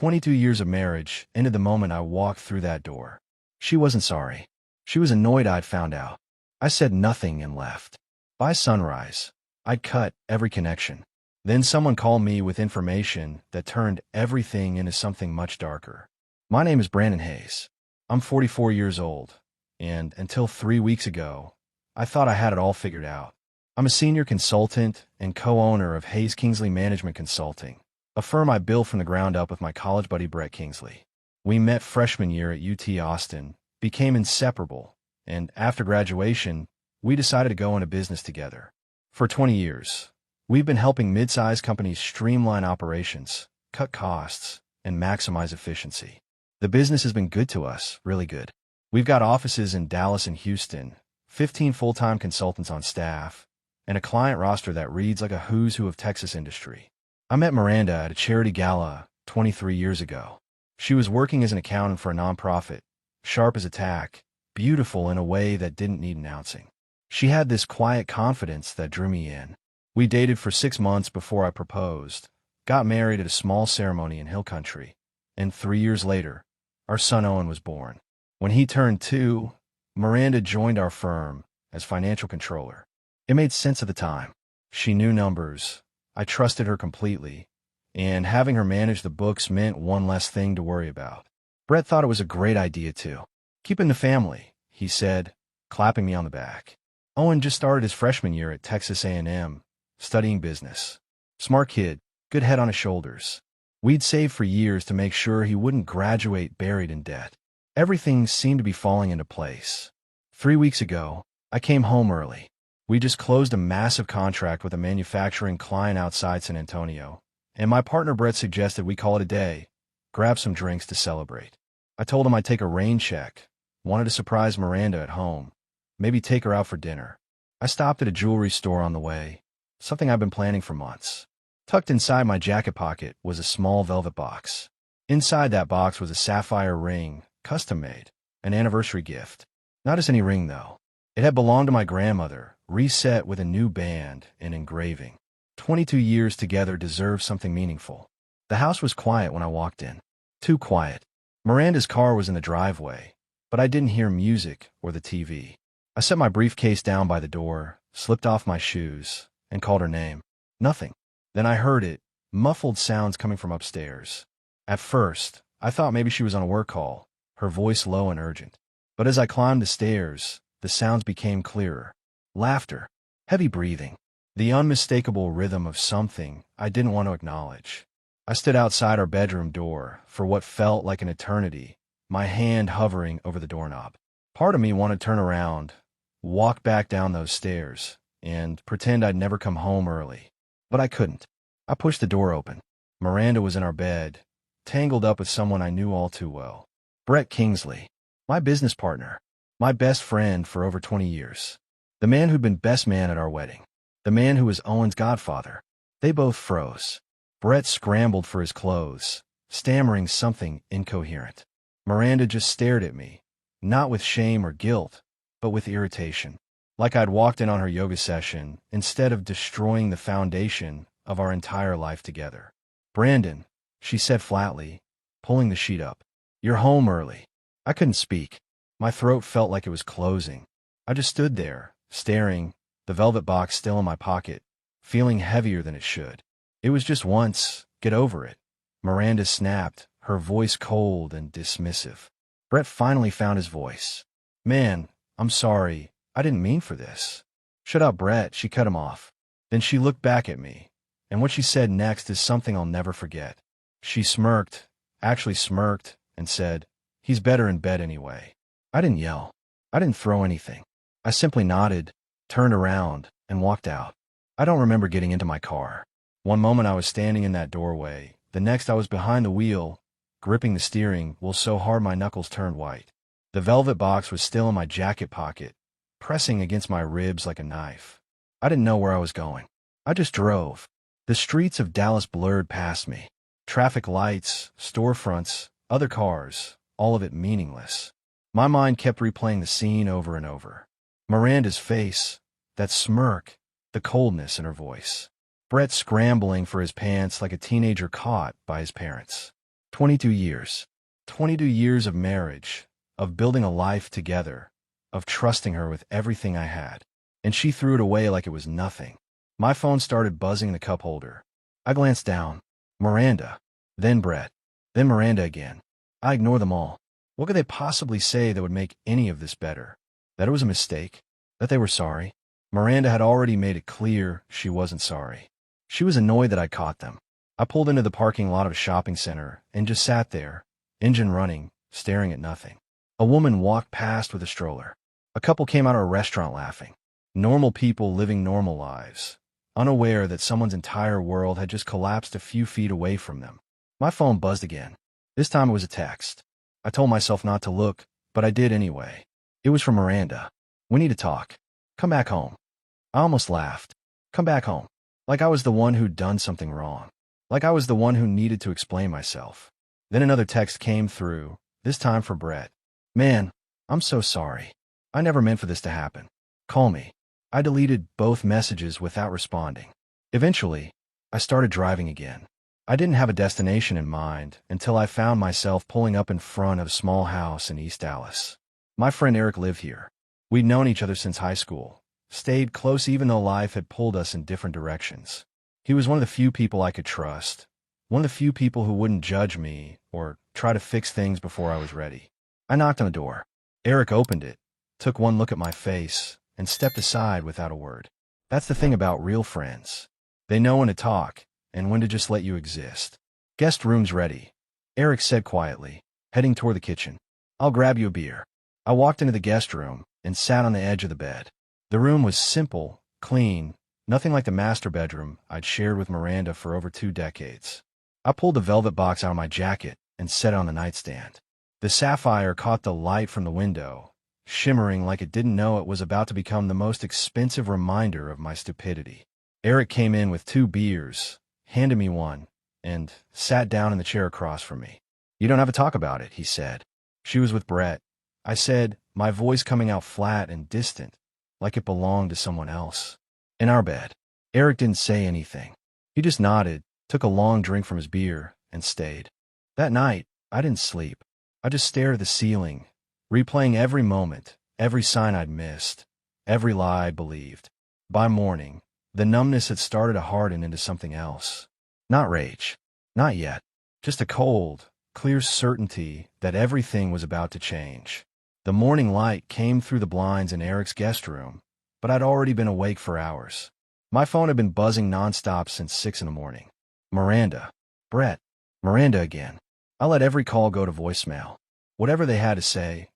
22 years of marriage ended the moment I walked through that door. She wasn't sorry. She was annoyed I'd found out. I said nothing and left. By sunrise, I'd cut every connection. Then someone called me with information that turned everything into something much darker. My name is Brandon Hayes. I'm 44 years old, and until 3 weeks ago, I thought I had it all figured out. I'm a senior consultant and co-owner of Hayes Kingsley Management Consulting, a firm I built from the ground up with my college buddy Brett Kingsley. We met freshman year at UT Austin, became inseparable, and after graduation, we decided to go into business together. For 20 years, we've been helping mid-sized companies streamline operations, cut costs, and maximize efficiency. The business has been good to us, really good. We've got offices in Dallas and Houston, 15 full-time consultants on staff, and a client roster that reads like a who's who of Texas industry. I met Miranda at a charity gala 23 years ago. She was working as an accountant for a nonprofit, sharp as a tack, beautiful in a way that didn't need announcing. She had this quiet confidence that drew me in. We dated for 6 months before I proposed, got married at a small ceremony in Hill Country, and 3 years later, our son Owen was born. When he turned 2, Miranda joined our firm as financial controller. It made sense at the time. She knew numbers. I trusted her completely, and having her manage the books meant one less thing to worry about. Brett thought it was a great idea too. Keep in the family, he said, clapping me on the back. Owen just started his freshman year at Texas A&M, studying business. Smart kid, good head on his shoulders. We'd saved for years to make sure he wouldn't graduate buried in debt. Everything seemed to be falling into place. 3 weeks ago, I came home early. We just closed a massive contract with a manufacturing client outside San Antonio, and my partner Brett suggested we call it a day, grab some drinks to celebrate. I told him I'd take a rain check, wanted to surprise Miranda at home, maybe take her out for dinner. I stopped at a jewelry store on the way, something I've been planning for months. Tucked inside my jacket pocket was a small velvet box. Inside that box was a sapphire ring, custom-made, an anniversary gift. Not just any ring, though. It had belonged to my grandmother, reset with a new band and engraving. 22 years together deserved something meaningful. The house was quiet when I walked in. Too quiet. Miranda's car was in the driveway, but I didn't hear music or the TV. I set my briefcase down by the door, slipped off my shoes, and called her name. Nothing. Then I heard it, muffled sounds coming from upstairs. At first, I thought maybe she was on a work call, her voice low and urgent. But as I climbed the stairs, the sounds became clearer. Laughter, heavy breathing, the unmistakable rhythm of something I didn't want to acknowledge. I stood outside our bedroom door for what felt like an eternity, my hand hovering over the doorknob. Part of me wanted to turn around, walk back down those stairs, and pretend I'd never come home early. But I couldn't. I pushed the door open. Miranda was in our bed, tangled up with someone I knew all too well. Brett Kingsley, my business partner, my best friend for over 20 years. The man who'd been best man at our wedding. The man who was Owen's godfather. They both froze. Brett scrambled for his clothes, stammering something incoherent. Miranda just stared at me, not with shame or guilt, but with irritation. Like I'd walked in on her yoga session instead of destroying the foundation of our entire life together. Brandon, she said flatly, pulling the sheet up. You're home early. I couldn't speak. My throat felt like it was closing. I just stood there, staring, the velvet box still in my pocket, feeling heavier than it should. It was just once, get over it. Miranda snapped, her voice cold and dismissive. Brett finally found his voice. Man, I'm sorry. I didn't mean for this. Shut up, Brett, she cut him off. Then she looked back at me, and what she said next is something I'll never forget. She smirked, actually smirked, and said, he's better in bed anyway. I didn't yell. I didn't throw anything. I simply nodded, turned around, and walked out. I don't remember getting into my car. One moment I was standing in that doorway, the next I was behind the wheel, gripping the steering wheel so hard my knuckles turned white. The velvet box was still in my jacket pocket, pressing against my ribs like a knife. I didn't know where I was going. I just drove. The streets of Dallas blurred past me. Traffic lights, storefronts, other cars, all of it meaningless. My mind kept replaying the scene over and over. Miranda's face, that smirk, the coldness in her voice. Brett scrambling for his pants like a teenager caught by his parents. 22 years. 22 years of marriage, of building a life together, of trusting her with everything I had. And she threw it away like it was nothing. My phone started buzzing in the cup holder. I glanced down. Miranda. Then Brett. Then Miranda again. I ignored them all. What could they possibly say that would make any of this better? That it was a mistake? That they were sorry? Miranda had already made it clear she wasn't sorry. She was annoyed that I caught them. I pulled into the parking lot of a shopping center and just sat there, engine running, staring at nothing. A woman walked past with a stroller. A couple came out of a restaurant laughing. Normal people living normal lives, unaware that someone's entire world had just collapsed a few feet away from them. My phone buzzed again. This time it was a text. I told myself not to look, but I did anyway. It was from Miranda. We need to talk. Come back home. I almost laughed. Come back home. Like I was the one who'd done something wrong. Like I was the one who needed to explain myself. Then another text came through, this time for Brett. Man, I'm so sorry. I never meant for this to happen. Call me. I deleted both messages without responding. Eventually, I started driving again. I didn't have a destination in mind until I found myself pulling up in front of a small house in East Dallas. My friend Eric lived here. We'd known each other since high school, stayed close even though life had pulled us in different directions. He was one of the few people I could trust, one of the few people who wouldn't judge me or try to fix things before I was ready. I knocked on the door. Eric opened it, took one look at my face, and stepped aside without a word. That's the thing about real friends. They know when to talk and when to just let you exist. Guest room's ready, Eric said quietly, heading toward the kitchen. I'll grab you a beer. I walked into the guest room and sat on the edge of the bed. The room was simple, clean, nothing like the master bedroom I'd shared with Miranda for over 2 decades. I pulled the velvet box out of my jacket and set it on the nightstand. The sapphire caught the light from the window, shimmering like it didn't know it was about to become the most expensive reminder of my stupidity. Eric came in with 2 beers, handed me one, and sat down in the chair across from me. You don't have to talk about it, he said. She was with Brett. I said, my voice coming out flat and distant, like it belonged to someone else. In our bed. Eric didn't say anything. He just nodded, took a long drink from his beer, and stayed. That night, I didn't sleep. I just stared at the ceiling, replaying every moment, every sign I'd missed, every lie I'd believed. By morning, the numbness had started to harden into something else. Not rage. Not yet. Just a cold, clear certainty that everything was about to change. The morning light came through the blinds in Eric's guest room, but I'd already been awake for hours. My phone had been buzzing nonstop since 6 in the morning. Miranda. Brett. Miranda again. I let every call go to voicemail. Whatever they had to say,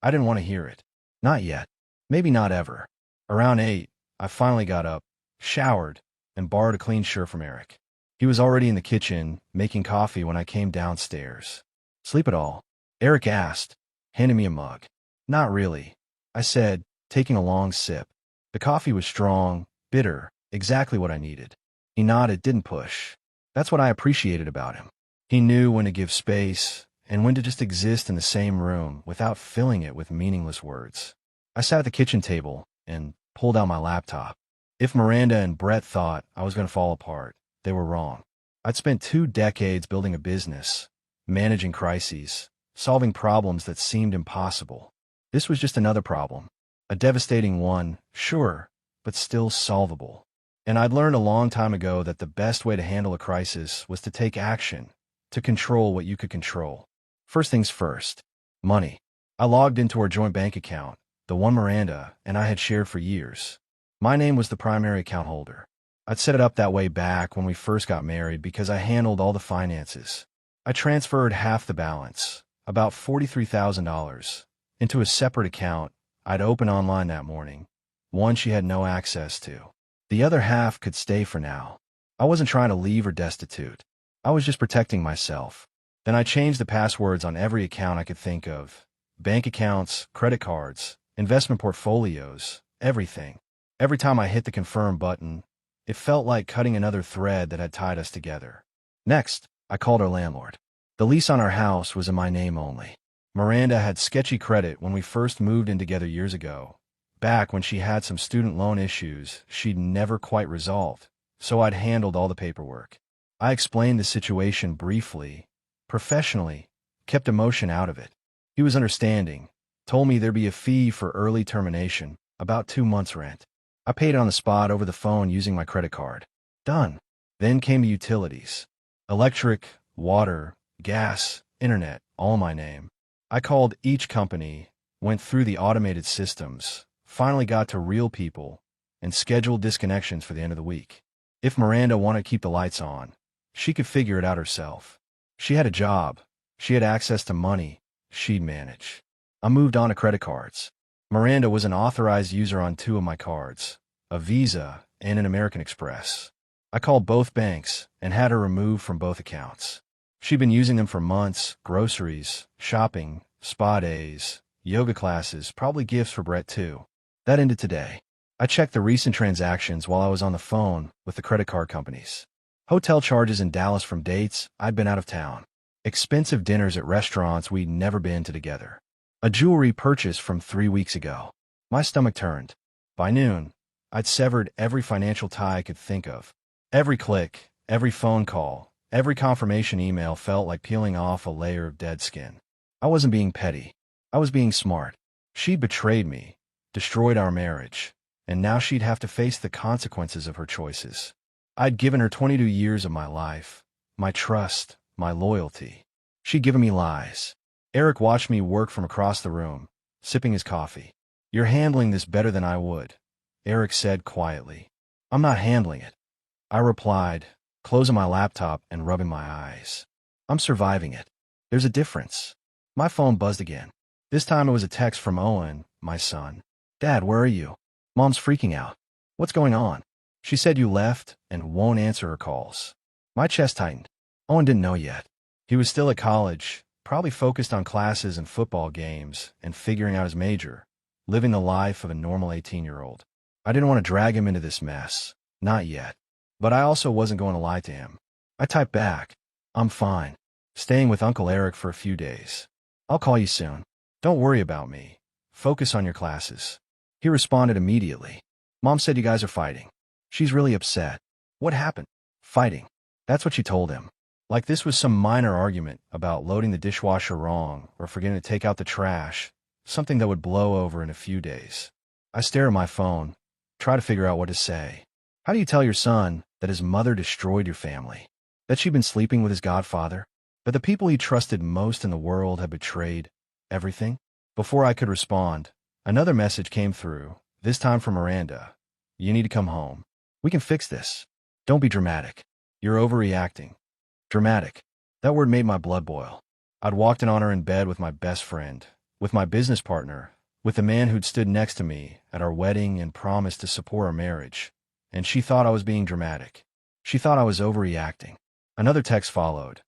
I didn't want to hear it. Not yet. Maybe not ever. Around 8, I finally got up, showered, and borrowed a clean shirt from Eric. He was already in the kitchen, making coffee when I came downstairs. Sleep at all? Eric asked, handing me a mug. Not really, I said, taking a long sip. The coffee was strong, bitter, exactly what I needed. He nodded, didn't push. That's what I appreciated about him. He knew when to give space and when to just exist in the same room without filling it with meaningless words. I sat at the kitchen table and pulled out my laptop. If Miranda and Brett thought I was going to fall apart, they were wrong. I'd spent 2 decades building a business, managing crises, solving problems that seemed impossible. This was just another problem. A devastating one, sure, but still solvable. And I'd learned a long time ago that the best way to handle a crisis was to take action, to control what you could control. First things first, money. I logged into our joint bank account, the one Miranda and I had shared for years. My name was the primary account holder. I'd set it up that way back when we first got married because I handled all the finances. I transferred half the balance, about $43,000, into a separate account I'd opened online that morning, one she had no access to. The other half could stay for now. I wasn't trying to leave her destitute. I was just protecting myself. Then I changed the passwords on every account I could think of. Bank accounts, credit cards, investment portfolios, everything. Every time I hit the confirm button, it felt like cutting another thread that had tied us together. Next, I called our landlord. The lease on our house was in my name only. Miranda had sketchy credit when we first moved in together years ago, back when she had some student loan issues she'd never quite resolved, so I'd handled all the paperwork. I explained the situation briefly, professionally, kept emotion out of it. He was understanding, told me there'd be a fee for early termination, about 2 months' rent. I paid it on the spot over the phone using my credit card. Done. Then came the utilities. Electric, water, gas, internet, all my name. I called each company, went through the automated systems, finally got to real people, and scheduled disconnections for the end of the week. If Miranda wanted to keep the lights on, she could figure it out herself. She had a job. She had access to money. She'd manage. I moved on to credit cards. Miranda was an authorized user on 2 of my cards, a Visa and an American Express. I called both banks and had her removed from both accounts. She'd been using them for months, groceries, shopping, spa days, yoga classes, probably gifts for Brett too. That ended today. I checked the recent transactions while I was on the phone with the credit card companies. Hotel charges in Dallas from dates I'd been out of town. Expensive dinners at restaurants we'd never been to together. A jewelry purchase from 3 weeks ago. My stomach turned. By noon, I'd severed every financial tie I could think of. Every click, every phone call, every confirmation email felt like peeling off a layer of dead skin. I wasn't being petty. I was being smart. She'd betrayed me, destroyed our marriage, and now she'd have to face the consequences of her choices. I'd given her 22 years of my life, my trust, my loyalty. She'd given me lies. Eric watched me work from across the room, sipping his coffee. "You're handling this better than I would," Eric said quietly. "I'm not handling it," I replied, closing my laptop and rubbing my eyes. "I'm surviving it. There's a difference." My phone buzzed again. This time it was a text from Owen, my son. "Dad, where are you? Mom's freaking out. What's going on? She said you left and won't answer her calls." My chest tightened. Owen didn't know yet. He was still at college, probably focused on classes and football games and figuring out his major, living the life of a normal 18-year-old. I didn't want to drag him into this mess. Not yet. But I also wasn't going to lie to him. I typed back, "I'm fine. Staying with Uncle Eric for a few days. I'll call you soon. Don't worry about me. Focus on your classes." He responded immediately. "Mom said you guys are fighting. She's really upset." "What happened?" "Fighting." That's what she told him. Like this was some minor argument about loading the dishwasher wrong or forgetting to take out the trash, something that would blow over in a few days. I stare at my phone, try to figure out what to say. How do you tell your son that his mother destroyed your family? That she'd been sleeping with his godfather? That the people he trusted most in the world had betrayed everything? Before I could respond, another message came through, this time from Miranda. "You need to come home. We can fix this. Don't be dramatic. You're overreacting." Dramatic. That word made my blood boil. I'd walked in on her in bed with my best friend, with my business partner, with the man who'd stood next to me at our wedding and promised to support our marriage. And she thought I was being dramatic. She thought I was overreacting. Another text followed.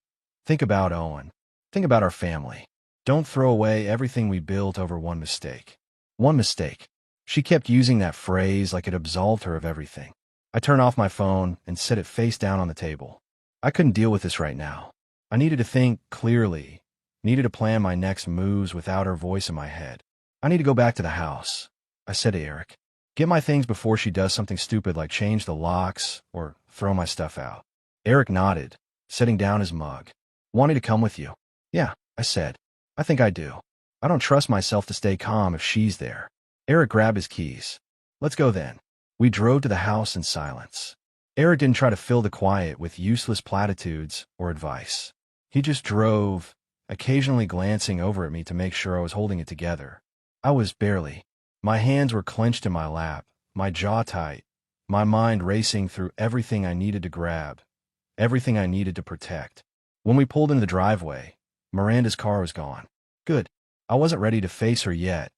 "Think about Owen. Think about our family. Don't throw away everything we built over one mistake." One mistake. She kept using that phrase like it absolved her of everything. I turned off my phone and set it face down on the table. I couldn't deal with this right now. I needed to think clearly, needed to plan my next moves without her voice in my head. "I need to go back to the house," I said to Eric. "Get my things before she does something stupid like change the locks or throw my stuff out." Eric nodded, setting down his mug. "Want me to come with you?" "Yeah," I said. "I think I do. I don't trust myself to stay calm if she's there." Eric grabbed his keys. "Let's go then." We drove to the house in silence. Eric didn't try to fill the quiet with useless platitudes or advice. He just drove, occasionally glancing over at me to make sure I was holding it together. I was barely. My hands were clenched in my lap, my jaw tight, my mind racing through everything I needed to grab, everything I needed to protect. When we pulled into the driveway, Miranda's car was gone. Good. I wasn't ready to face her yet,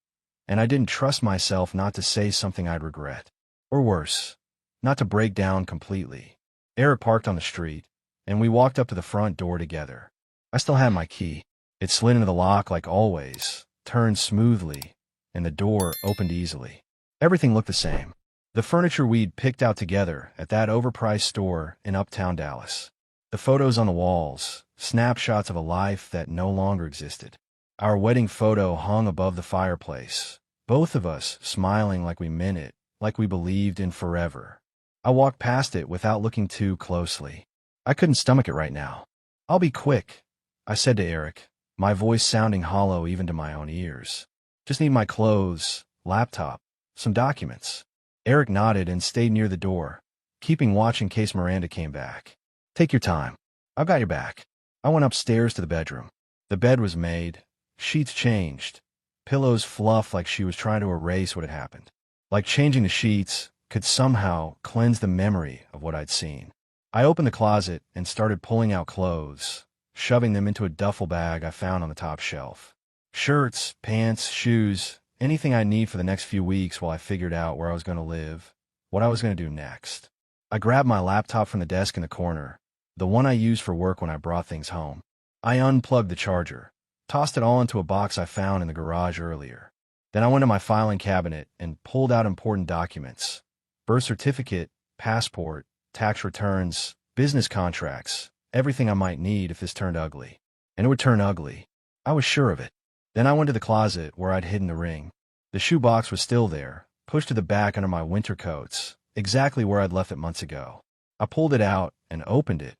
and I didn't trust myself not to say something I'd regret. Or worse, not to break down completely. Eric parked on the street, and we walked up to the front door together. I still had my key. It slid into the lock like always, turned smoothly, and the door opened easily. Everything looked the same. The furniture we'd picked out together at that overpriced store in uptown Dallas. The photos on the walls, snapshots of a life that no longer existed. Our wedding photo hung above the fireplace, both of us smiling like we meant it, like we believed in forever. I walked past it without looking too closely. I couldn't stomach it right now. "I'll be quick," I said to Eric, my voice sounding hollow even to my own ears. Just need my clothes, laptop, some documents. Eric nodded and stayed near the door, keeping watch in case Miranda came back. Take your time. I've got your back. I went upstairs to the bedroom. The bed was made, sheets changed, pillows fluffed like she was trying to erase what had happened. Like changing the sheets could somehow cleanse the memory of what I'd seen. I opened the closet and started pulling out clothes, shoving them into a duffel bag I found on the top shelf. Shirts, pants, shoes, anything I need for the next few weeks while I figured out where I was going to live, what I was going to do next. I grabbed my laptop from the desk in the corner, the one I used for work when I brought things home. I unplugged the charger, tossed it all into a box I found in the garage earlier. Then I went to my filing cabinet and pulled out important documents: birth certificate, passport, tax returns, business contracts, everything I might need if this turned ugly. And it would turn ugly. I was sure of it. Then I went to the closet where I'd hidden the ring. The shoebox was still there, pushed to the back under my winter coats, exactly where I'd left it months ago. I pulled it out and opened it,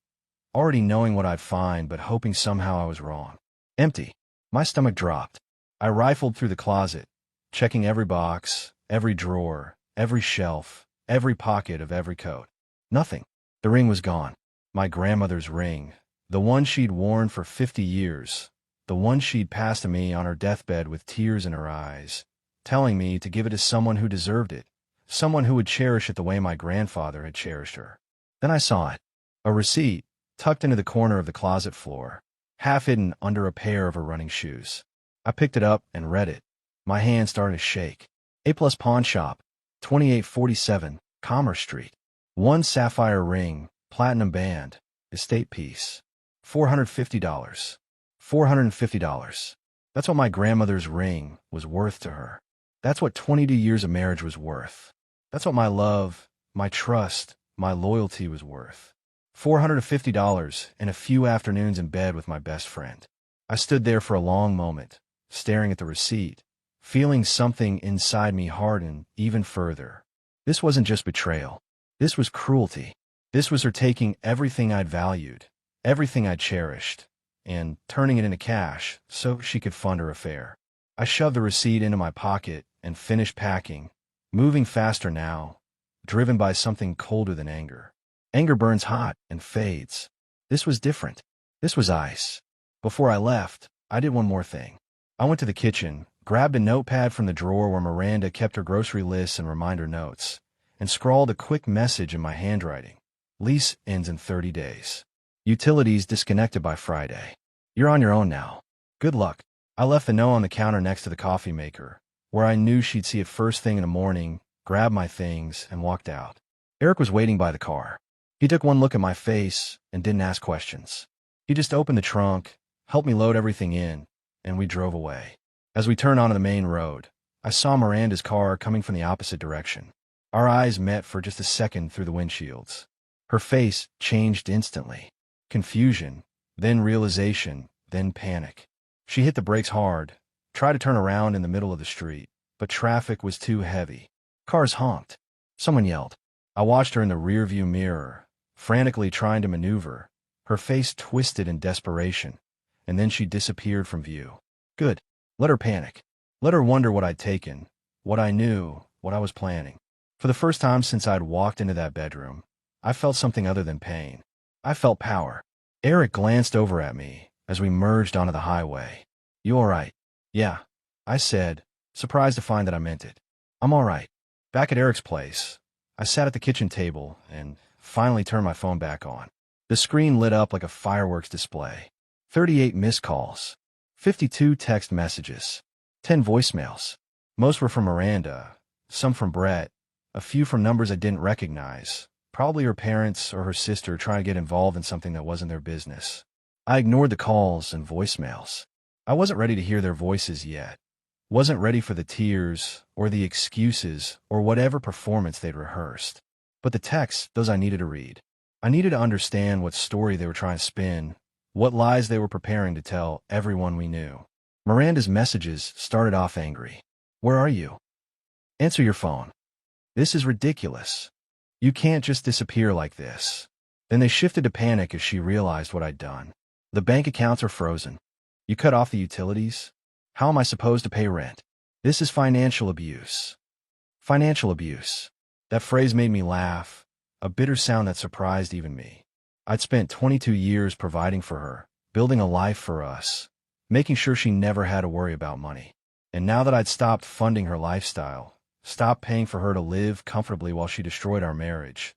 already knowing what I'd find but hoping somehow I was wrong. Empty. My stomach dropped. I rifled through the closet, checking every box, every drawer, every shelf, every pocket of every coat. Nothing. The ring was gone. My grandmother's ring, the one she'd worn for 50 years, the one she'd passed to me on her deathbed with tears in her eyes, telling me to give it to someone who deserved it, someone who would cherish it the way my grandfather had cherished her. Then I saw it. A receipt, tucked into the corner of the closet floor, half hidden under a pair of her running shoes. I picked it up and read it. My hand started to shake. A+ Pawn Shop, 2847, Commerce Street. 1 sapphire ring, platinum band, estate piece. $450. $450. That's what my grandmother's ring was worth to her. That's what 22 years of marriage was worth. That's what my love, my trust, my loyalty was worth. $450 and a few afternoons in bed with my best friend. I stood there for a long moment, staring at the receipt, feeling something inside me harden even further. This wasn't just betrayal. This was cruelty. This was her taking everything I'd valued, everything I'd cherished, and turning it into cash so she could fund her affair. I shoved the receipt into my pocket and finished packing, moving faster now, driven by something colder than anger. Anger burns hot and fades. This was different. This was ice. Before I left, I did one more thing. I went to the kitchen, grabbed a notepad from the drawer where Miranda kept her grocery lists and reminder notes, and scrawled a quick message in my handwriting. Lease ends in 30 days. Utilities disconnected by Friday. You're on your own now. Good luck. I left the note on the counter next to the coffee maker, where I knew she'd see it first thing in the morning, grabbed my things, and walked out. Eric was waiting by the car. He took one look at my face and didn't ask questions. He just opened the trunk, helped me load everything in, and we drove away. As we turned onto the main road, I saw Miranda's car coming from the opposite direction. Our eyes met for just a second through the windshields. Her face changed instantly. Confusion, then realization, then panic. She hit the brakes hard, tried to turn around in the middle of the street, but traffic was too heavy. Cars honked. Someone yelled. I watched her in the rearview mirror, frantically trying to maneuver, her face twisted in desperation, and then she disappeared from view. Good. Let her panic. Let her wonder what I'd taken, what I knew, what I was planning. For the first time since I'd walked into that bedroom, I felt something other than pain. I felt power. Eric glanced over at me as we merged onto the highway. You all right? Yeah, I said, surprised to find that I meant it. I'm all right. Back at Eric's place, I sat at the kitchen table and finally turned my phone back on. The screen lit up like a fireworks display. 38 missed calls. 52 text messages. 10 voicemails. Most were from Miranda, some from Brett, a few from numbers I didn't recognize, probably her parents or her sister trying to get involved in something that wasn't their business. I ignored the calls and voicemails. I wasn't ready to hear their voices yet. Wasn't ready for the tears or the excuses or whatever performance they'd rehearsed. But the texts, those I needed to read. I needed to understand what story they were trying to spin, what lies they were preparing to tell everyone we knew. Miranda's messages started off angry. Where are you? Answer your phone. This is ridiculous. You can't just disappear like this. Then they shifted to panic as she realized what I'd done. The bank accounts are frozen. You cut off the utilities? How am I supposed to pay rent? This is financial abuse. Financial abuse. That phrase made me laugh, a bitter sound that surprised even me. I'd spent 22 years providing for her, building a life for us, making sure she never had to worry about money. And now that I'd stopped funding her lifestyle, stopped paying for her to live comfortably while she destroyed our marriage,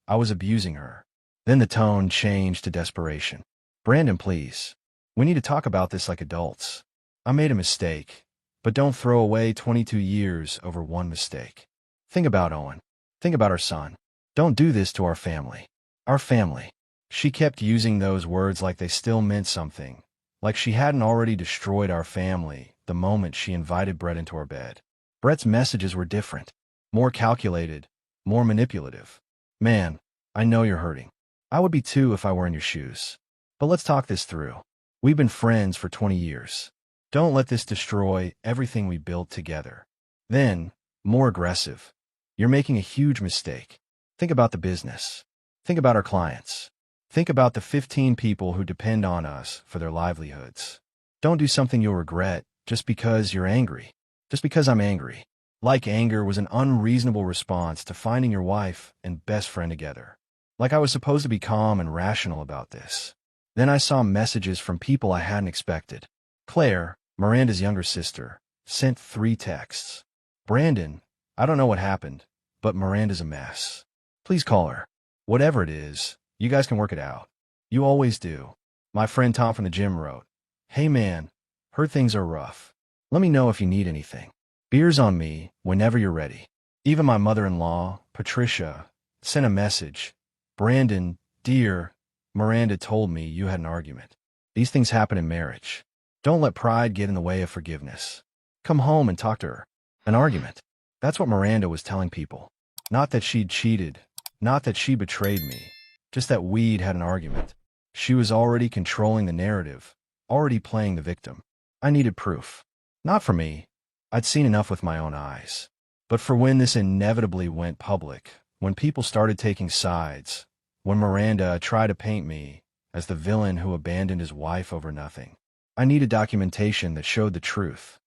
I was abusing her. Then the tone changed to desperation. Brandon, please. We need to talk about this like adults. I made a mistake, but don't throw away 22 years over one mistake. Think about Owen. Think about our son. Don't do this to our family. Our family. She kept using those words like they still meant something, like she hadn't already destroyed our family the moment she invited Brett into our bed. Brett's messages were different, more calculated, more manipulative. Man, I know you're hurting. I would be too if I were in your shoes. But let's talk this through. We've been friends for 20 years. Don't let this destroy everything we built together. Then, more aggressive. You're making a huge mistake. Think about the business. Think about our clients. Think about the 15 people who depend on us for their livelihoods. Don't do something you'll regret just because you're angry. Just because I'm angry. Like anger was an unreasonable response to finding your wife and best friend together. Like I was supposed to be calm and rational about this. Then I saw messages from people I hadn't expected. Claire, Miranda's younger sister, sent 3 texts. Brandon, I don't know what happened, but Miranda's a mess. Please call her. Whatever it is, you guys can work it out. You always do. My friend Tom from the gym wrote, "Hey man, heard things are rough. Let me know if you need anything. Beer's on me whenever you're ready." Even my mother-in-law, Patricia, sent a message. "Brandon, dear, Miranda told me you had an argument. These things happen in marriage. Don't let pride get in the way of forgiveness. Come home and talk to her." An argument. That's what Miranda was telling people. Not that she'd cheated, not that she betrayed me, just that we'd had an argument. She was already controlling the narrative, already playing the victim. I needed proof. Not for me. I'd seen enough with my own eyes. But for when this inevitably went public, when people started taking sides, when Miranda tried to paint me as the villain who abandoned his wife over nothing, I needed documentation that showed the truth.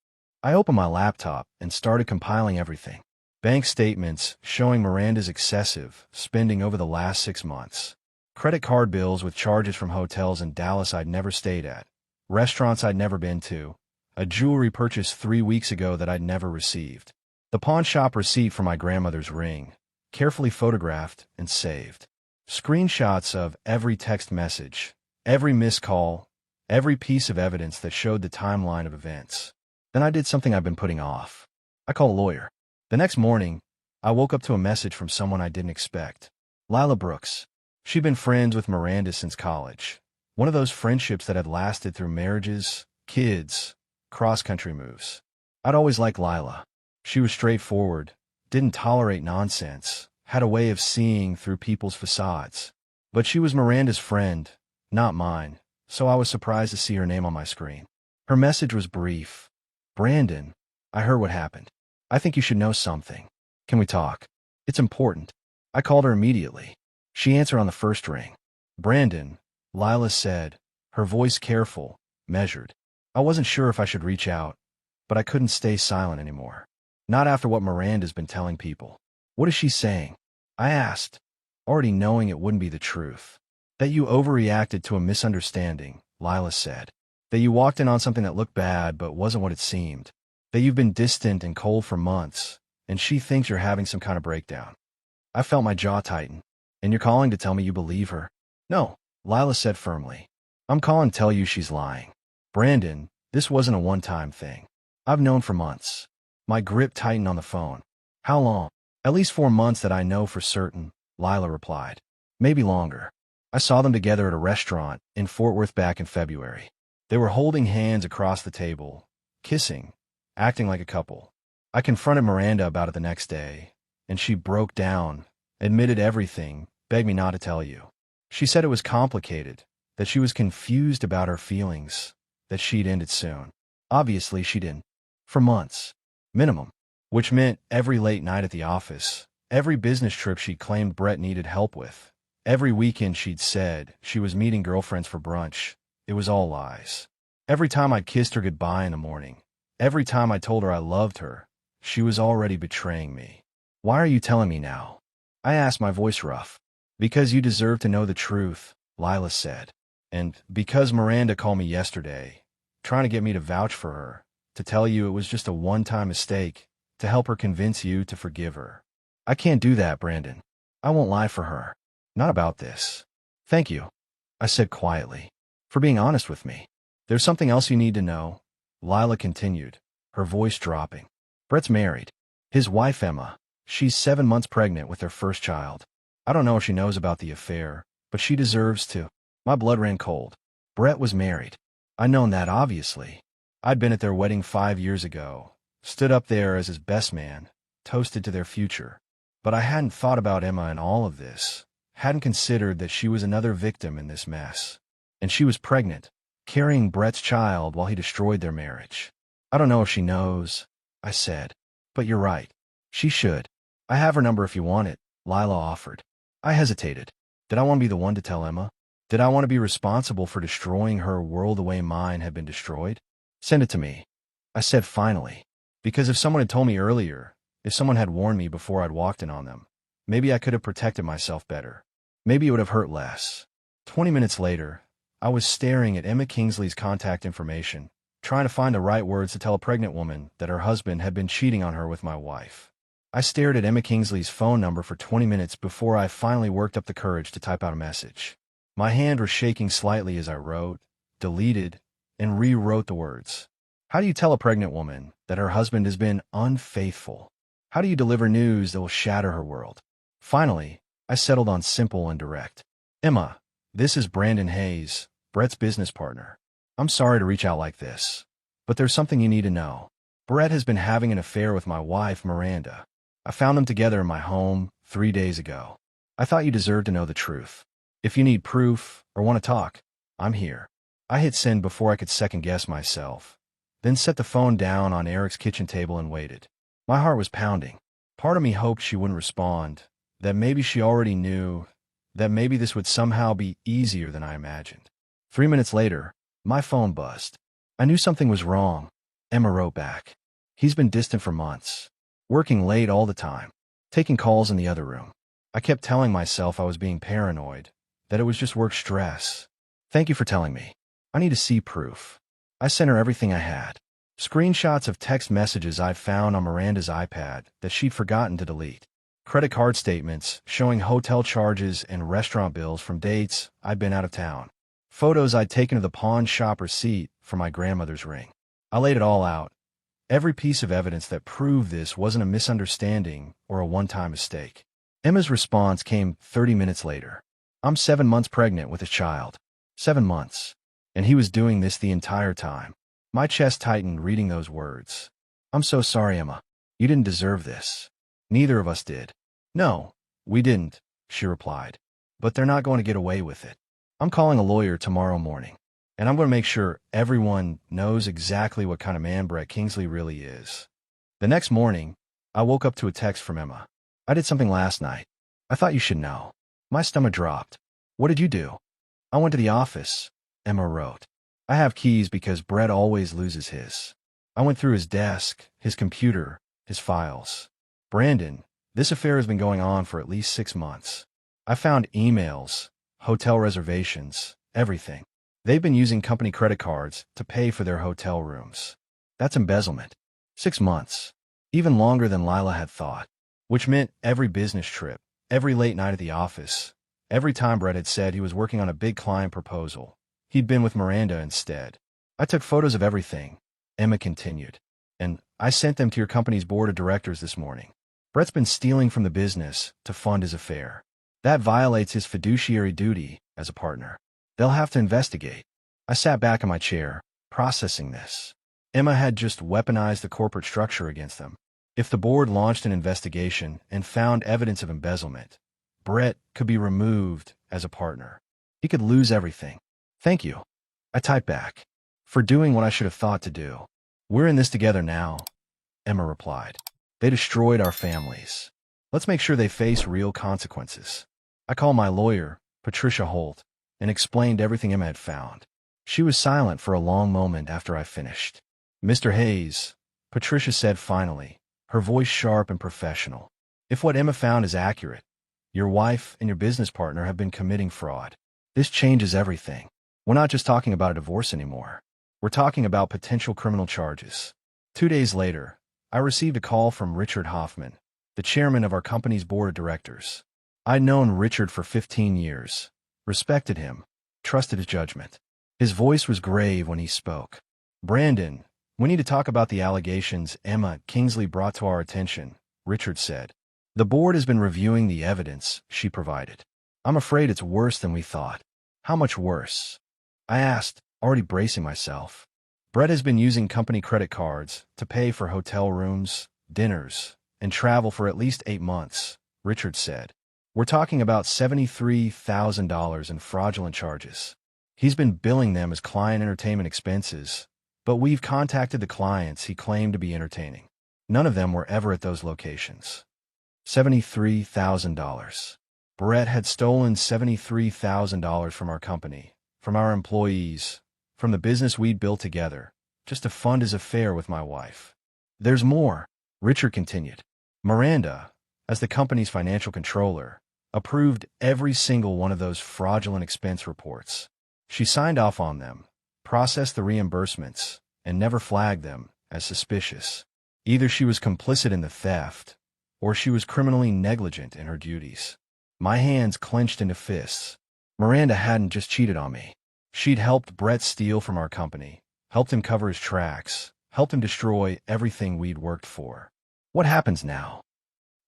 I opened my laptop and started compiling everything. Bank statements showing Miranda's excessive spending over the last 6 months. Credit card bills with charges from hotels in Dallas I'd never stayed at, restaurants I'd never been to, a jewelry purchase 3 weeks ago that I'd never received, the pawn shop receipt for my grandmother's ring, carefully photographed and saved, screenshots of every text message, every missed call, every piece of evidence that showed the timeline of events. Then I did something I've been putting off. I called a lawyer. The next morning, I woke up to a message from someone I didn't expect. Lila Brooks. She'd been friends with Miranda since college. One of those friendships that had lasted through marriages, kids, cross-country moves. I'd always liked Lila. She was straightforward, didn't tolerate nonsense, had a way of seeing through people's facades. But she was Miranda's friend, not mine, so I was surprised to see her name on my screen. Her message was brief. "Brandon, I heard what happened. I think you should know something. Can we talk? It's important." I called her immediately. She answered on the first ring. "Brandon," Lila said, her voice careful, measured. I wasn't sure if I should reach out, but I couldn't stay silent anymore. Not after what Miranda's been telling people. "What is she saying?" I asked, already knowing it wouldn't be the truth. "That you overreacted to a misunderstanding," Lila said. "That you walked in on something that looked bad but wasn't what it seemed. That you've been distant and cold for months, and she thinks you're having some kind of breakdown." I felt my jaw tighten. "And you're calling to tell me you believe her?" "No," Lila said firmly. "I'm calling to tell you she's lying. Brandon, this wasn't a one-time thing. I've known for months." My grip tightened on the phone. "How long?" "At least 4 months that I know for certain," Lila replied. "Maybe longer." I saw them together at a restaurant in Fort Worth back in February. They were holding hands across the table, kissing, acting like a couple. I confronted Miranda about it the next day, and she broke down, admitted everything, begged me not to tell you. She said it was complicated, that she was confused about her feelings, that she'd ended soon. Obviously, she didn't. For months. Minimum. Which meant every late night at the office, every business trip she claimed Brett needed help with, every weekend she'd said she was meeting girlfriends for brunch, It was all lies. Every time I'd kissed her goodbye in the morning, every time I told her I loved her, she was already betraying me. Why are you telling me now? I asked, my voice rough. Because you deserve to know the truth, Lila said. And because Miranda called me yesterday, trying to get me to vouch for her, to tell you it was just a one-time mistake, to help her convince you to forgive her. I can't do that, Brandon. I won't lie for her. Not about this. Thank you, I said quietly, for being honest with me. There's something else you need to know, Lila continued, her voice dropping. Brett's married. His wife, Emma, she's 7 months pregnant with their first child. I don't know if she knows about the affair, but she deserves to. My blood ran cold. Brett was married. I'd known that, obviously. I'd been at their wedding 5 years ago, stood up there as his best man, toasted to their future. But I hadn't thought about Emma in all of this, hadn't considered that she was another victim in this mess. And she was pregnant, carrying Brett's child while he destroyed their marriage. I don't know if she knows, I said. But you're right. She should. I have her number if you want it, Lila offered. I hesitated. Did I want to be the one to tell Emma? Did I want to be responsible for destroying her world the way mine had been destroyed? Send it to me, I said finally. Because if someone had told me earlier, if someone had warned me before I'd walked in on them, maybe I could have protected myself better. Maybe it would have hurt less. 20 minutes later, I was staring at Emma Kingsley's contact information, trying to find the right words to tell a pregnant woman that her husband had been cheating on her with my wife. I stared at Emma Kingsley's phone number for 20 minutes before I finally worked up the courage to type out a message. My hand was shaking slightly as I wrote, deleted, and rewrote the words. How do you tell a pregnant woman that her husband has been unfaithful? How do you deliver news that will shatter her world? Finally, I settled on simple and direct. Emma, this is Brandon Hayes, Brett's business partner. I'm sorry to reach out like this, but there's something you need to know. Brett has been having an affair with my wife, Miranda. I found them together in my home 3 days ago. I thought you deserved to know the truth. If you need proof or want to talk, I'm here. I hit send before I could second-guess myself, then set the phone down on Eric's kitchen table and waited. My heart was pounding. Part of me hoped she wouldn't respond, that maybe she already knew, that maybe this would somehow be easier than I imagined. 3 minutes later, my phone buzzed. I knew something was wrong. Emma wrote back. He's been distant for months, working late all the time, taking calls in the other room. I kept telling myself I was being paranoid, that it was just work stress. Thank you for telling me. I need to see proof. I sent her everything I had. Screenshots of text messages I'd found on Miranda's iPad that she'd forgotten to delete. Credit card statements showing hotel charges and restaurant bills from dates I'd been out of town. Photos I'd taken of the pawn shop receipt for my grandmother's ring. I laid it all out. Every piece of evidence that proved this wasn't a misunderstanding or a one-time mistake. Emma's response came 30 minutes later. I'm 7 months pregnant with a child. 7 months. And he was doing this the entire time. My chest tightened reading those words. I'm so sorry, Emma. You didn't deserve this. Neither of us did. No, we didn't, she replied. But they're not going to get away with it. I'm calling a lawyer tomorrow morning, and I'm going to make sure everyone knows exactly what kind of man Brett Kingsley really is. The next morning, I woke up to a text from Emma. I did something last night. I thought you should know. My stomach dropped. What did you do? I went to the office, Emma wrote. I have keys because Brett always loses his. I went through his desk, his computer, his files. Brandon, this affair has been going on for at least 6 months. I found emails, hotel reservations, everything. They've been using company credit cards to pay for their hotel rooms. That's embezzlement. 6 months. Even longer than Lila had thought. Which meant every business trip, every late night at the office, every time Brett had said he was working on a big client proposal, he'd been with Miranda instead. I took photos of everything, Emma continued, and I sent them to your company's board of directors this morning. Brett's been stealing from the business to fund his affair. That violates his fiduciary duty as a partner. They'll have to investigate. I sat back in my chair, processing this. Emma had just weaponized the corporate structure against them. If the board launched an investigation and found evidence of embezzlement, Brett could be removed as a partner. He could lose everything. Thank you, I typed back, for doing what I should have thought to do. We're in this together now, Emma replied. They destroyed our families. Let's make sure they face real consequences. I called my lawyer, Patricia Holt, and explained everything Emma had found. She was silent for a long moment after I finished. Mr. Hayes, Patricia said finally, her voice sharp and professional. If what Emma found is accurate, your wife and your business partner have been committing fraud. This changes everything. We're not just talking about a divorce anymore. We're talking about potential criminal charges. 2 days later, I received a call from Richard Hoffman, the chairman of our company's board of directors. I'd known Richard for 15 years, respected him, trusted his judgment. His voice was grave when he spoke. Brandon, we need to talk about the allegations Emma Kingsley brought to our attention, Richard said. The board has been reviewing the evidence she provided. I'm afraid it's worse than we thought. How much worse? I asked, already bracing myself. Brett has been using company credit cards to pay for hotel rooms, dinners, and travel for at least 8 months, Richard said. We're talking about $73,000 in fraudulent charges. He's been billing them as client entertainment expenses, but we've contacted the clients he claimed to be entertaining. None of them were ever at those locations. $73,000. Brett had stolen $73,000 from our company, from our employees, from the business we'd built together, just to fund his affair with my wife. There's more, Richard continued. Miranda, as the company's financial controller, approved every single one of those fraudulent expense reports. She signed off on them, processed the reimbursements, and never flagged them as suspicious. Either she was complicit in the theft, or she was criminally negligent in her duties. My hands clenched into fists. Miranda hadn't just cheated on me. She'd helped Brett steal from our company, helped him cover his tracks, helped him destroy everything we'd worked for. What happens now?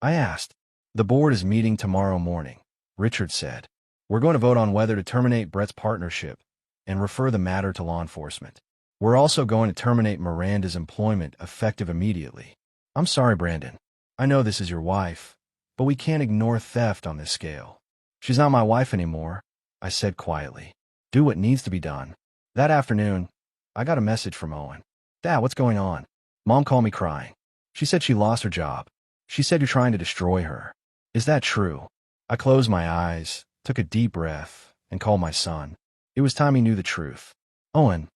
I asked. The board is meeting tomorrow morning, Richard said. We're going to vote on whether to terminate Brett's partnership and refer the matter to law enforcement. We're also going to terminate Miranda's employment effective immediately. I'm sorry, Brandon. I know this is your wife, but we can't ignore theft on this scale. She's not my wife anymore, I said quietly. Do what needs to be done. That afternoon, I got a message from Owen. Dad, what's going on? Mom called me crying. She said she lost her job. She said you're trying to destroy her. Is that true? I closed my eyes, took a deep breath, and called my son. It was time he knew the truth. Owen,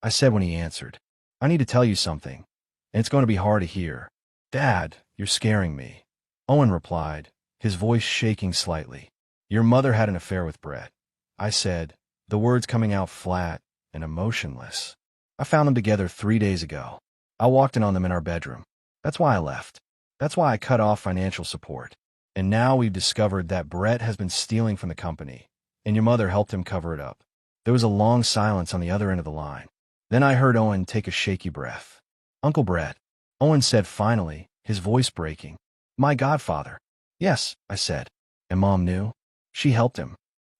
I said when he answered, I need to tell you something, and it's going to be hard to hear. Dad, you're scaring me. Owen replied, his voice shaking slightly. Your mother had an affair with Brett. I said, the words coming out flat and emotionless. I found them together 3 days ago. I walked in on them in our bedroom. That's why I left. That's why I cut off financial support. And now we've discovered that Brett has been stealing from the company, and your mother helped him cover it up. There was a long silence on the other end of the line. Then I heard Owen take a shaky breath. Uncle Brett, Owen said finally, his voice breaking. My godfather. Yes, I said. And Mom knew? She helped him.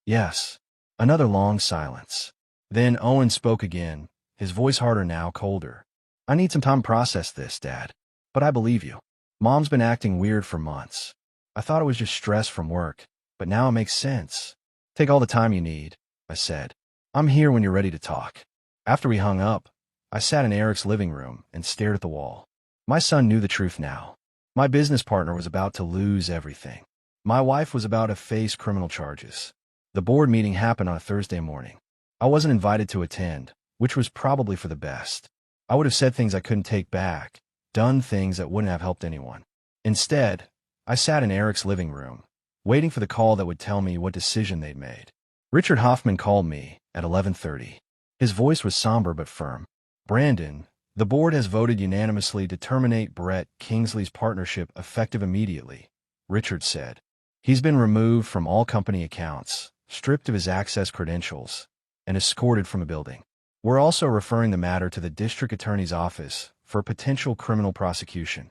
Yes. Another long silence. Then Owen spoke again, his voice harder now, colder. I need some time to process this, Dad. But I believe you. Mom's been acting weird for months. I thought it was just stress from work, but now it makes sense. Take all the time you need, I said. I'm here when you're ready to talk. After we hung up, I sat in Eric's living room and stared at the wall. My son knew the truth now. My business partner was about to lose everything. My wife was about to face criminal charges. The board meeting happened on a Thursday morning. I wasn't invited to attend, which was probably for the best. I would have said things I couldn't take back, done things that wouldn't have helped anyone. Instead, I sat in Eric's living room, waiting for the call that would tell me what decision they'd made. Richard Hoffman called me at 11:30. His voice was somber but firm. Brandon, the board has voted unanimously to terminate Brett Kingsley's partnership effective immediately, Richard said. He's been removed from all company accounts, stripped of his access credentials, and escorted from a building. We're also referring the matter to the district attorney's office for potential criminal prosecution.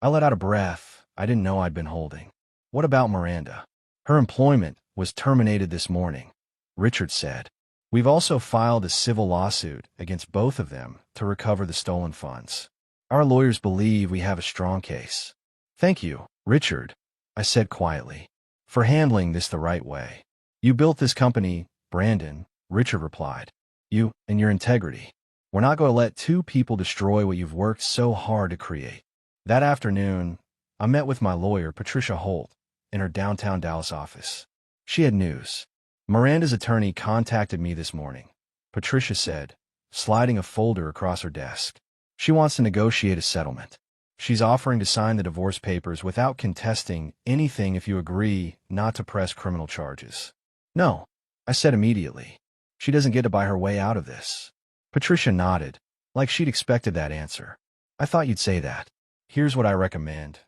I let out a breath I didn't know I'd been holding. What about Miranda? Her employment was terminated this morning, Richard said. We've also filed a civil lawsuit against both of them to recover the stolen funds. Our lawyers believe we have a strong case. Thank you, Richard, I said quietly, for handling this the right way. You built this company, Brandon, Richard replied. You and your integrity. We're not going to let two people destroy what you've worked so hard to create. That afternoon, I met with my lawyer, Patricia Holt, in her downtown Dallas office. She had news. Miranda's attorney contacted me this morning. Patricia said, sliding a folder across her desk. She wants to negotiate a settlement. She's offering to sign the divorce papers without contesting anything if you agree not to press criminal charges. No, I said immediately. She doesn't get to buy her way out of this. Patricia nodded, like she'd expected that answer. I thought you'd say that. Here's what I recommend.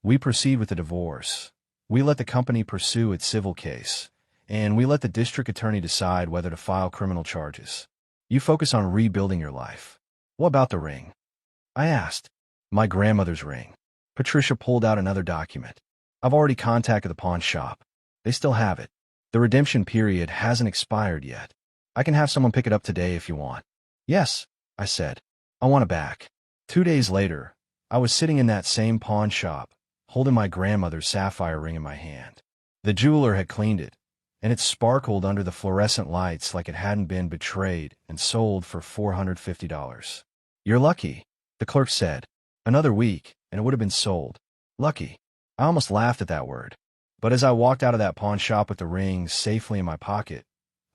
We proceed with the divorce. We let the company pursue its civil case, and we let the district attorney decide whether to file criminal charges. You focus on rebuilding your life. What about the ring? I asked. My grandmother's ring. Patricia pulled out another document. I've already contacted the pawn shop. They still have it. The redemption period hasn't expired yet. I can have someone pick it up today if you want. Yes, I said. I want it back. 2 days later, I was sitting in that same pawn shop, holding my grandmother's sapphire ring in my hand. The jeweler had cleaned it, and it sparkled under the fluorescent lights like it hadn't been betrayed and sold for $450. You're lucky, the clerk said. Another week, and it would have been sold. Lucky. I almost laughed at that word. But as I walked out of that pawn shop with the ring safely in my pocket,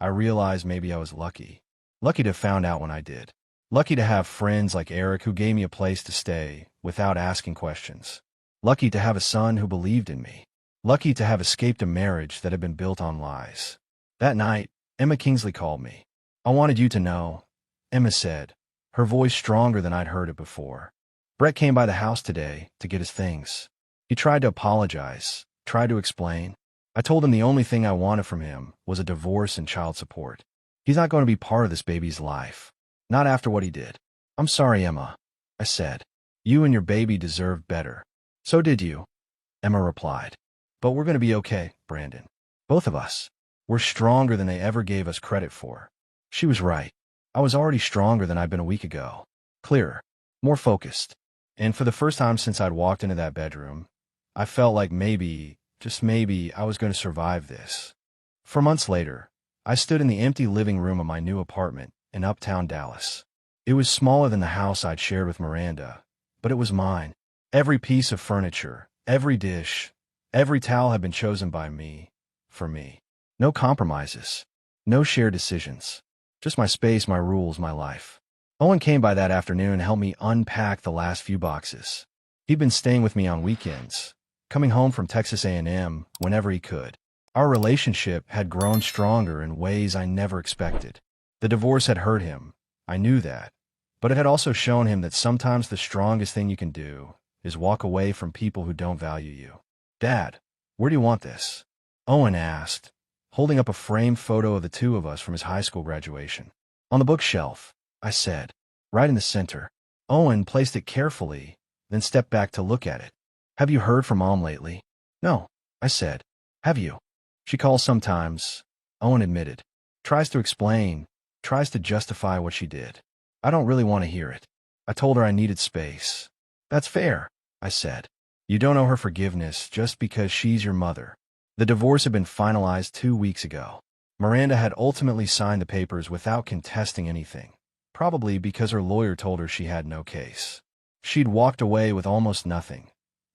I realized maybe I was lucky. Lucky to have found out when I did. Lucky to have friends like Eric who gave me a place to stay without asking questions. Lucky to have a son who believed in me. Lucky to have escaped a marriage that had been built on lies. That night, Emma Kingsley called me. I wanted you to know, Emma said, her voice stronger than I'd heard it before. Brett came by the house today to get his things. He tried to apologize, tried to explain. I told him the only thing I wanted from him was a divorce and child support. He's not going to be part of this baby's life. Not after what he did. I'm sorry, Emma, I said. You and your baby deserved better. So did you, Emma replied. But we're going to be okay, Brandon. Both of us. We're stronger than they ever gave us credit for. She was right. I was already stronger than I'd been a week ago. Clearer. More focused. And for the first time since I'd walked into that bedroom, I felt like maybe, just maybe, I was going to survive this. 4 months later, I stood in the empty living room of my new apartment in uptown Dallas. It was smaller than the house I'd shared with Miranda, but it was mine. Every piece of furniture, every dish, every towel had been chosen by me, for me. No compromises, no shared decisions. Just my space, my rules, my life. Owen came by that afternoon and helped me unpack the last few boxes. He'd been staying with me on weekends, coming home from Texas A&M whenever he could. Our relationship had grown stronger in ways I never expected. The divorce had hurt him, I knew that, but it had also shown him that sometimes the strongest thing you can do is walk away from people who don't value you. Dad, where do you want this? Owen asked, holding up a framed photo of the two of us from his high school graduation. On the bookshelf, I said, right in the center. Owen placed it carefully, then stepped back to look at it. Have you heard from Mom lately? No, I said. Have you? She calls sometimes, Owen admitted. Tries to explain, tries to justify what she did. I don't really want to hear it. I told her I needed space. That's fair, I said. You don't owe her forgiveness just because she's your mother. The divorce had been finalized 2 weeks ago. Miranda had ultimately signed the papers without contesting anything, probably because her lawyer told her she had no case. She'd walked away with almost nothing.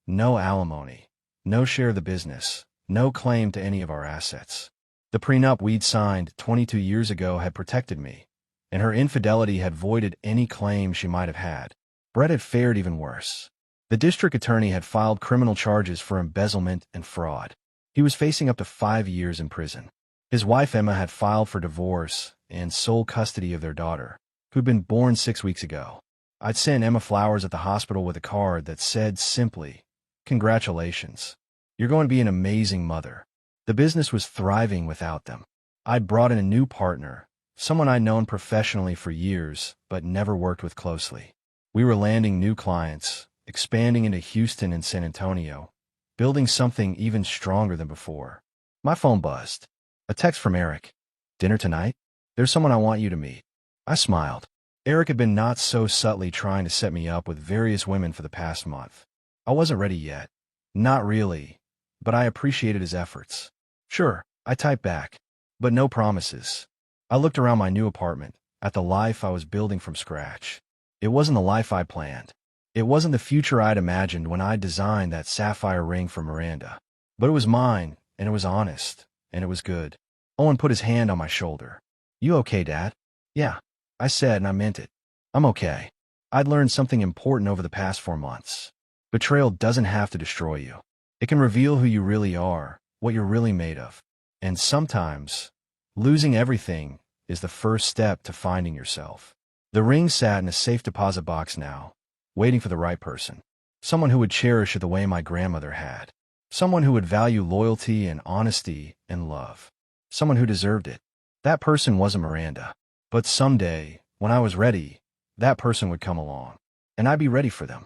No alimony, no share of the business, no claim to any of our assets. The prenup we'd signed 22 years ago had protected me, and her infidelity had voided any claim she might have had. Brett had fared even worse. The district attorney had filed criminal charges for embezzlement and fraud. He was facing up to 5 years in prison. His wife Emma had filed for divorce and sole custody of their daughter, who'd been born 6 weeks ago. I'd sent Emma flowers at the hospital with a card that said simply, "Congratulations. You're going to be an amazing mother." The business was thriving without them. I'd brought in a new partner, someone I'd known professionally for years but never worked with closely. We were landing new clients, expanding into Houston and San Antonio, building something even stronger than before. My phone buzzed. A text from Eric. "Dinner tonight? There's someone I want you to meet." I smiled. Eric had been not so subtly trying to set me up with various women for the past month. I wasn't ready yet. Not really, but I appreciated his efforts. Sure, I typed back, but no promises. I looked around my new apartment, at the life I was building from scratch. It wasn't the life I planned. It wasn't the future I'd imagined when I designed that sapphire ring for Miranda. But it was mine, and it was honest, and it was good. Owen put his hand on my shoulder. "You okay, Dad?" Yeah, I said, and I meant it. I'm okay. I'd learned something important over the past 4 months. Betrayal doesn't have to destroy you. It can reveal who you really are, what you're really made of. And sometimes, losing everything is the first step to finding yourself. The ring sat in a safe deposit box now, waiting for the right person. Someone who would cherish it the way my grandmother had. Someone who would value loyalty and honesty and love. Someone who deserved it. That person wasn't Miranda. But someday, when I was ready, that person would come along. And I'd be ready for them.